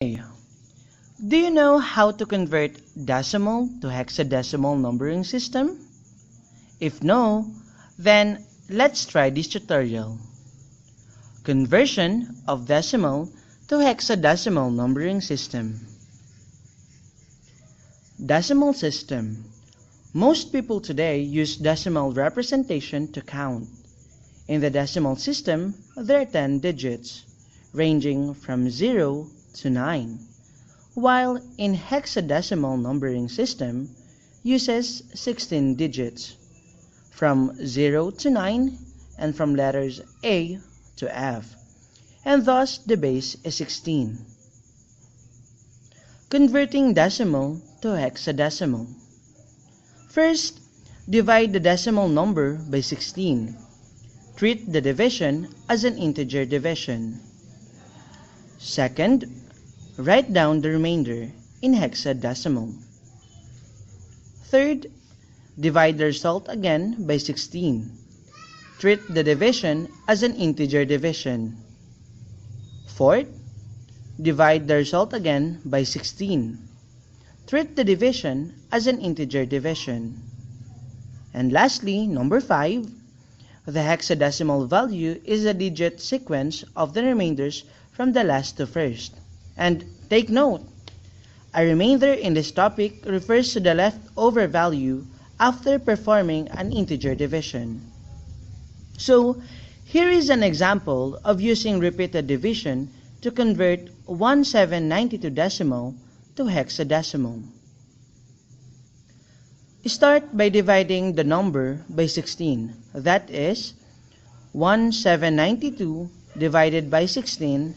Do you know how to convert decimal to hexadecimal numbering system? If no, then let's try this tutorial. Conversion of decimal to hexadecimal numbering system. Decimal system. Most people today use decimal representation to count. In the decimal system, there are 10 digits, ranging from 0 to 9, while in hexadecimal numbering system uses 16 digits, from 0 to 9 and from letters A to F, and thus the base is 16. Converting decimal to hexadecimal. First, divide the decimal number by 16. Treat the division as an integer division. Second, write down the remainder in hexadecimal. Third, divide the result again by 16. Treat the division as an integer division. Fourth, divide the result again by 16. Treat the division as an integer division. And lastly, number 5, the hexadecimal value is a digit sequence of the remainders from the last to first. And take note, a remainder in this topic refers to the leftover value after performing an integer division. So, here is an example of using repeated division to convert 1792 decimal to hexadecimal. Start by dividing the number by 16. That is, 1792 divided by 16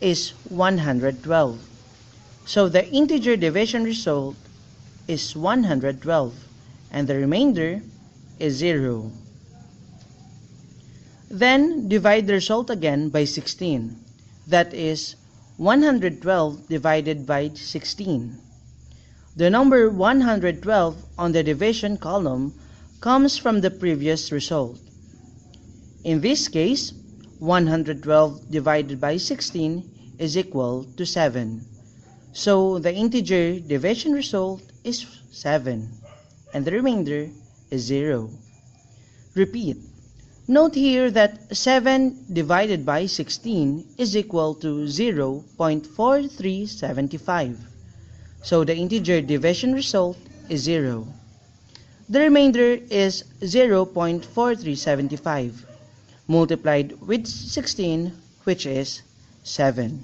is 112. So the integer division result is 112 and the remainder is 0. Then divide the result again by 16. That is 112 divided by 16. The number 112 on the division column comes from the previous result. In this case, 112 divided by 16 is equal to 7. So the integer division result is 7 and the remainder is 0. Repeat. Note here that 7 divided by 16 is equal to 0.4375. So the integer division result is 0. The remainder is 0.4375 multiplied with 16, which is 7.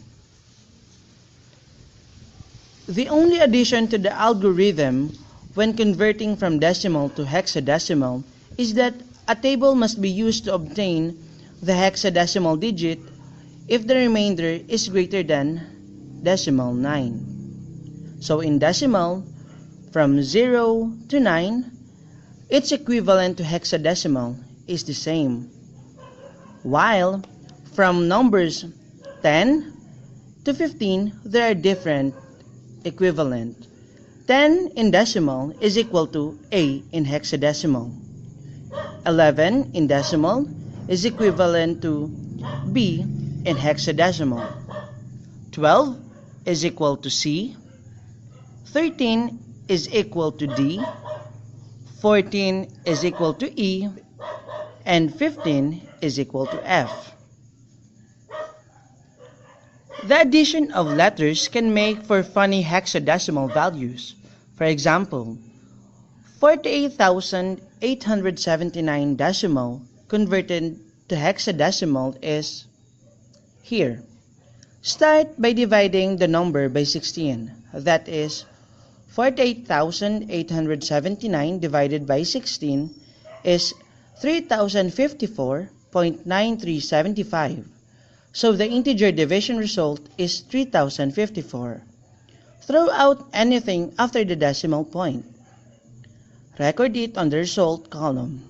The only addition to the algorithm when converting from decimal to hexadecimal is that a table must be used to obtain the hexadecimal digit if the remainder is greater than decimal 9. So in decimal, from 0 to 9, its equivalent to hexadecimal is the same. While from numbers 10 to 15, there are different equivalent. 10 in decimal is equal to A in hexadecimal. 11 in decimal is equivalent to B in hexadecimal. 12 is equal to C. 13 is equal to D. 14 is equal to E. And 15 is equal to F. The addition of letters can make for funny hexadecimal values. For example, 48,879 decimal converted to hexadecimal is here. Start by dividing the number by 16. That is, 48,879 divided by 16 is 3,054.9375. So the integer division result is 3,054. Throw out anything after the decimal point. Record it on the result column.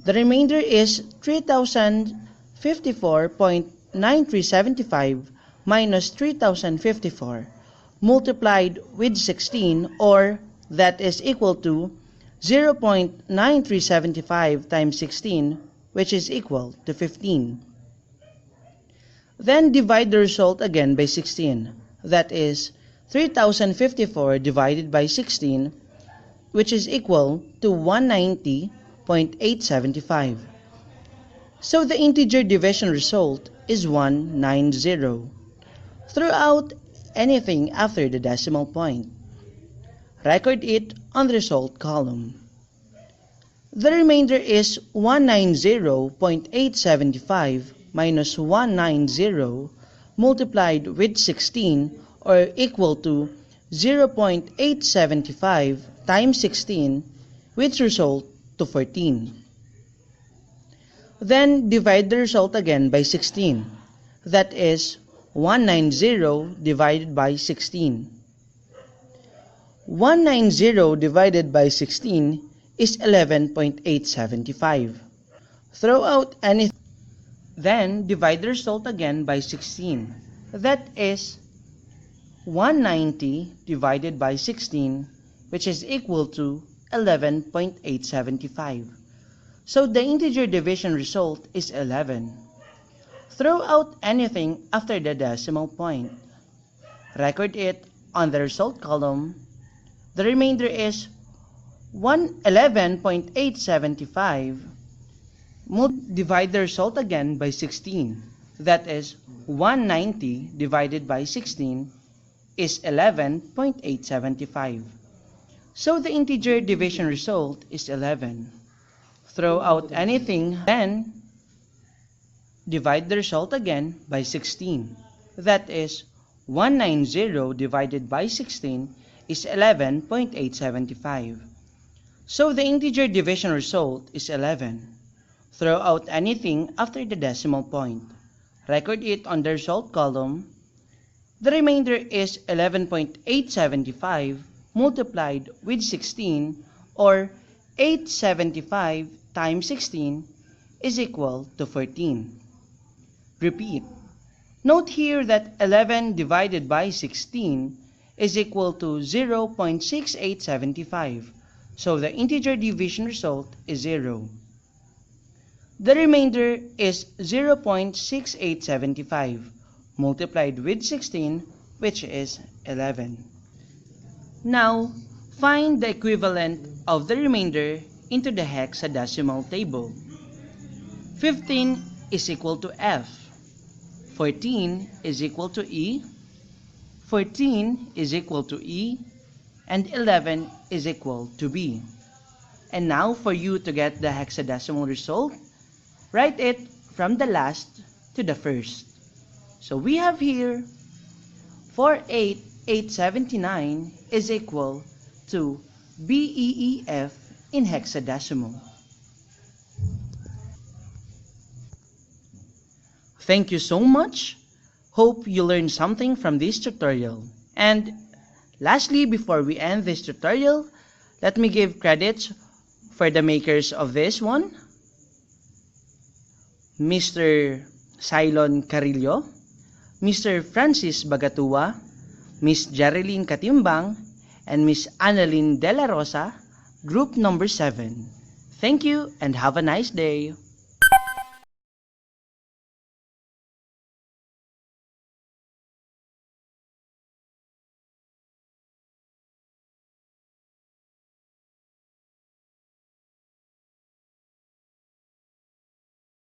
The remainder is 3,054.9375 minus 3,054 multiplied with 16, or that is equal to 0.9375 times 16, which is equal to 15. Then divide the result again by 16. That is 3054 divided by 16, which is equal to 190.875. So the integer division result is 190. Throw out anything after the decimal point. Record it on the result column. The remainder is 190.875 minus 190 multiplied with 16, or equal to 0.875 times 16, which result to 14. Then divide the result again by 16. That is 190 divided by 16. 190 divided by 16 is 11.875. Throw out anything. Then divide the result again by 16. That is 190 divided by 16, which is equal to 11.875. So the integer division result is 11. Throw out anything after the decimal point. Record it on the result column. The remainder is 11.875. Divide the result again by 16. That is 190 divided by 16 is 11.875. So the integer division result is 11. Throw out anything, then divide the result again by 16. That is 190 divided by 16 is 11.875. So the integer division result is 11. Throw out anything after the decimal point. Record it on the result column. The remainder is 11.875 multiplied with 16, or 875 times 16 is equal to 14. Repeat. Note here that 11 divided by 16 is equal to 0.6875. So the integer division result is 0. The remainder is 0.6875 multiplied with 16, which is 11. Now, find the equivalent of the remainder into the hexadecimal table. 15 is equal to F. 14 is equal to E. 14 is equal to E. And 11 is equal to B. And now for you to get the hexadecimal result, write it from the last to the first. So we have here 48879 is equal to BEEF in hexadecimal. Thank you so much. Hope you learned something from this tutorial. And lastly, before we end this tutorial, let me give credits for the makers of this one. Mr. Cylon Carillo, Mr. Francis Bagatua, Miss Jerilyn Katimbang, and Miss Annalyn De La Rosa, group number 7. Thank you and have a nice day.